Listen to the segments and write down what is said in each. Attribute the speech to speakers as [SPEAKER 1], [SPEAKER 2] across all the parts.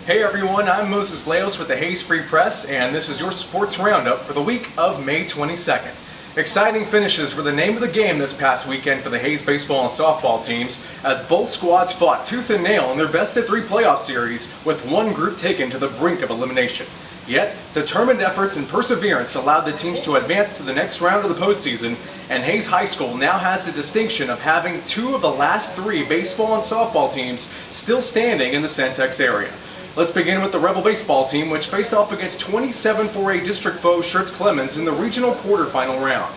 [SPEAKER 1] Hey everyone, I'm Moses Leos with the Hayes Free Press, and this is your sports roundup for the week of May 22nd. Exciting finishes were the name of the game this past weekend for the Hayes baseball and softball teams, as both squads fought tooth and nail in their best-of-3 playoff series, with one group taken to the brink of elimination. Yet, determined efforts and perseverance allowed the teams to advance to the next round of the postseason, and Hayes High School now has the distinction of having two of the last three baseball and softball teams still standing in the Centex area. Let's begin with the Rebel baseball team, which faced off against 27-4A district foe Schertz Clemens in the regional quarterfinal round.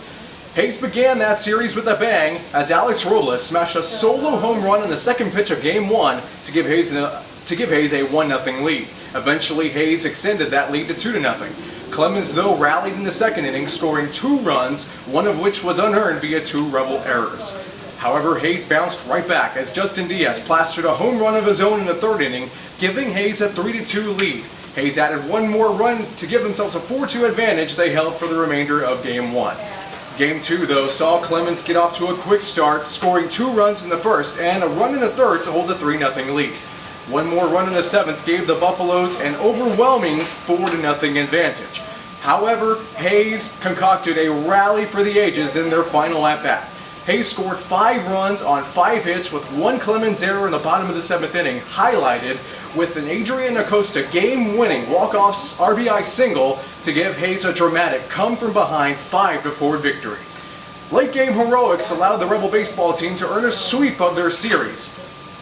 [SPEAKER 1] Hayes began that series with a bang as Alex Robles smashed a solo home run in the second pitch of Game 1 to give Hayes a 1-0 lead. Eventually, Hayes extended that lead to 2-0. Clemens, though, rallied in the second inning, scoring 2 runs, one of which was unearned via 2 Rebel errors. However, Hayes bounced right back as Justin Diaz plastered a home run of his own in the third inning, giving Hayes a 3-2 lead. Hayes added one more run to give themselves a 4-2 advantage they held for the remainder of Game 1. Game 2, though, saw Clemens get off to a quick start, scoring 2 runs in the first and a run in the third to hold a 3-0 lead. One more run in the seventh gave the Buffaloes an overwhelming 4-0 advantage. However, Hayes concocted a rally for the ages in their final at-bat. Hayes scored 5 runs on 5 hits with 1 Clemens error in the bottom of the 7th inning, highlighted with an Adrian Acosta game-winning walk-off RBI single to give Hayes a dramatic come-from-behind 5-4 victory. Late-game heroics allowed the Rebel baseball team to earn a sweep of their series.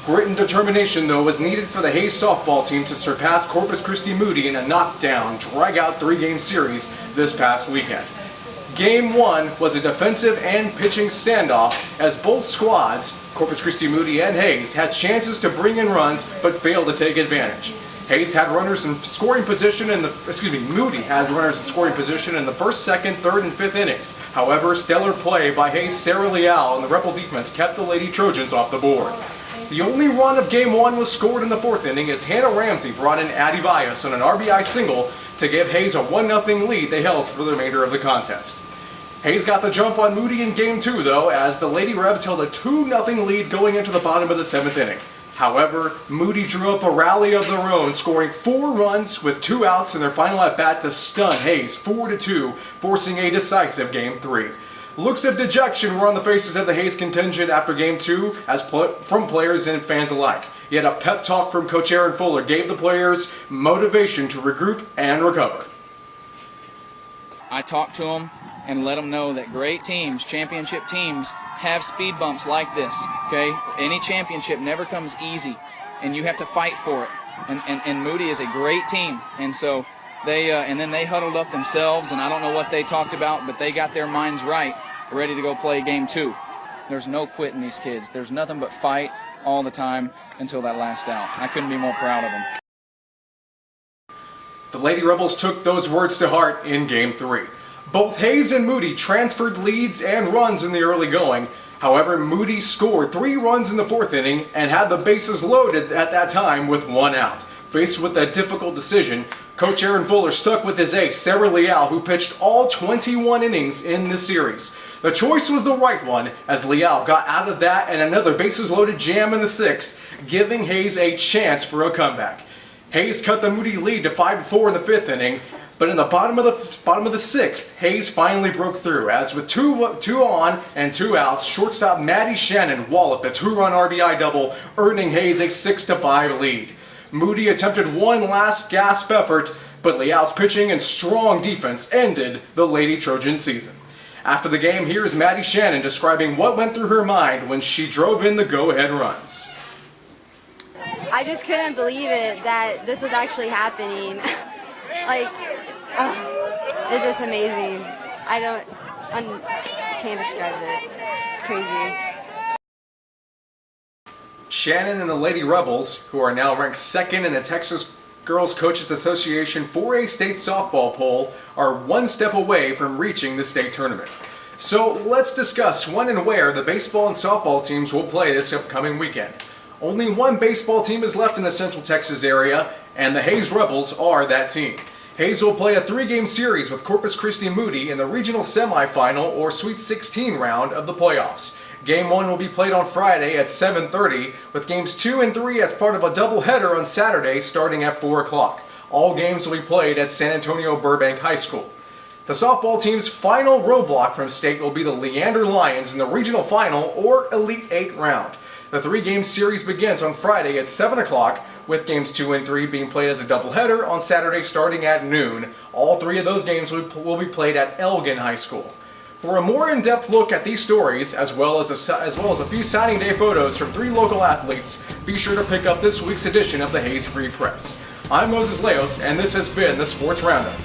[SPEAKER 1] Grit and determination, though, was needed for the Hayes softball team to surpass Corpus Christi Moody in a knockdown, drag-out 3-game series this past weekend. Game 1 was a defensive and pitching standoff as both squads, Corpus Christi Moody and Hayes, had chances to bring in runs but failed to take advantage. Hayes had runners in scoring position Moody had runners in scoring position in the first, second, third, and fifth innings. However, stellar play by Hayes' Sarah Leal and the Rebel defense kept the Lady Trojans off the board. The only run of Game 1 was scored in the 4th inning as Hannah Ramsey brought in Addie Vias on an RBI single to give Hayes a 1-0 lead they held for the remainder of the contest. Hayes got the jump on Moody in Game 2, though, as the Lady Rebs held a 2-0 lead going into the bottom of the 7th inning. However, Moody drew up a rally of their own, scoring 4 runs with 2 outs in their final at-bat to stun Hayes 4-2, forcing a decisive Game 3. Looks of dejection were on the faces of the Hayes contingent after Game 2 from players and fans alike. Yet a pep talk from Coach Aaron Fuller gave the players motivation to regroup and recover.
[SPEAKER 2] I talked to them and let them know that great teams, championship teams, have speed bumps like this, okay? Any championship never comes easy, and you have to fight for it. And Moody is a great team, and so and then they huddled up themselves, and I don't know what they talked about, but they got their minds right, ready to go play Game 2. There's no quitting these kids. There's nothing but fight all the time until that last out. I couldn't be more proud of them.
[SPEAKER 1] The Lady Rebels took those words to heart in Game 3. Both Hayes and Moody transferred leads and runs in the early going. However, Moody scored 3 runs in the 4th inning and had the bases loaded at that time with 1 out. Faced with a difficult decision, Coach Aaron Fuller stuck with his ace, Sarah Leal, who pitched all 21 innings in the series. The choice was the right one, as Leal got out of that and another bases-loaded jam in the 6th, giving Hayes a chance for a comeback. Hayes cut the Moody lead to 5-4 in the 5th inning, but in the bottom of the 6th, Hayes finally broke through, as with 2 on and 2 outs, shortstop Maddie Shannon walloped a 2-run RBI double, earning Hayes a 6-5 lead. Moody attempted one last gasp effort, but Leal's pitching and strong defense ended the Lady Trojan season. After the game, here's Maddie Shannon describing what went through her mind when she drove in the go-ahead runs.
[SPEAKER 3] I just couldn't believe it that this was actually happening. It's just amazing. I can't describe it. It's crazy.
[SPEAKER 1] Shannon and the Lady Rebels, who are now ranked 2nd in the Texas Girls Coaches Association 4A state softball poll, are 1 step away from reaching the state tournament. So let's discuss when and where the baseball and softball teams will play this upcoming weekend. Only 1 baseball team is left in the Central Texas area, and the Hayes Rebels are that team. Hayes will play a 3-game series with Corpus Christi Moody in the regional semifinal or Sweet 16 round of the playoffs. Game 1 will be played on Friday at 7:30, with games 2 and 3 as part of a doubleheader on Saturday starting at 4 o'clock. All games will be played at San Antonio Burbank High School. The softball team's final roadblock from state will be the Leander Lions in the regional final or Elite 8 round. The 3-game series begins on Friday at 7 o'clock, with games 2 and 3 being played as a doubleheader on Saturday starting at noon. All 3 of those games will be played at Elgin High School. For a more in-depth look at these stories, as well as a few signing day photos from 3 local athletes, be sure to pick up this week's edition of the Hayes Free Press. I'm Moses Leos, and this has been the Sports Roundup.